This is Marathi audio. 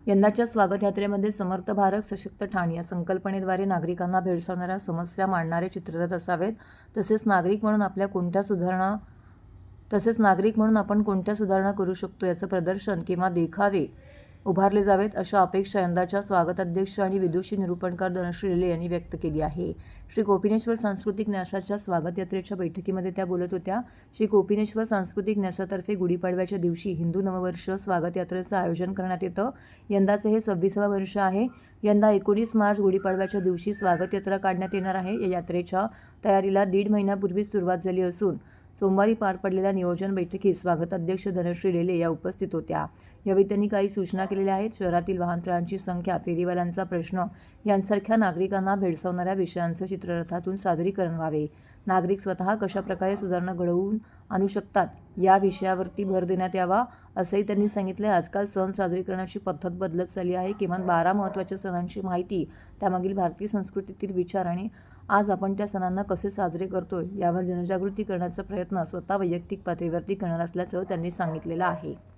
यंदाच्या स्वागत यात्रेमध्ये समर्थ भारत सशक्त ठाण या संकल्पनेद्वारे नागरिकांना भेडसावणाऱ्या समस्या मांडणारे चित्ररथ असावेत. तसेच नागरिक म्हणून आपण कोणत्या सुधारणा करू शकतो याचं प्रदर्शन किंवा देखावे उभारले जावेत, अशा अपेक्षा यंदाच्या स्वागताध्यक्ष आणि विदुषी निरूपणकार धनश्री लेले यांनी व्यक्त केली आहे. श्री कोपिनेश्वर सांस्कृतिक न्यासाच्या स्वागत यात्रेच्या बैठकीमध्ये त्या बोलत होत्या. श्री कोपिनेश्वर सांस्कृतिक न्यासातर्फे गुढीपाडव्याच्या दिवशी हिंदू नववर्ष स्वागत यात्रेचं आयोजन करण्यात येतं. यंदाचे हे 26वे वर्ष आहे. यंदा 19 मार्च गुढीपाडव्याच्या दिवशी स्वागत यात्रा काढण्यात येणार आहे. या यात्रेच्या तयारीला 1.5 महिन्यापूर्वीच सुरुवात झाली असून सोमवारी पार पडलेल्या नियोजन बैठकीत स्वागताध्यक्ष धनश्री लेले या उपस्थित होत्या. यावेळी त्यांनी काही सूचना केलेल्या आहेत. शहरातील वाहनतळांची संख्या, फेरीवाल्यांचा प्रश्न यांसारख्या नागरिकांना भेडसावणाऱ्या विषयांचं चित्ररथातून सादरीकरण व्हावे. नागरिक स्वतः कशाप्रकारे सुधारणा घडवून आणू शकतात या विषयावरती भर देण्यात यावा, असंही त्यांनी सांगितलं. आजकाल सण साजरी करण्याची पद्धत बदलत चालली आहे. किमान 12 महत्त्वाच्या सणांची माहिती, त्यामागील भारतीय संस्कृतीतील विचार आणि आज आपण त्या सणांना कसे साजरे करतोय यावर जनजागृती करण्याचा प्रयत्न स्वतः वैयक्तिक पातळीवरती करणार असल्याचं त्यांनी सांगितलेलं आहे.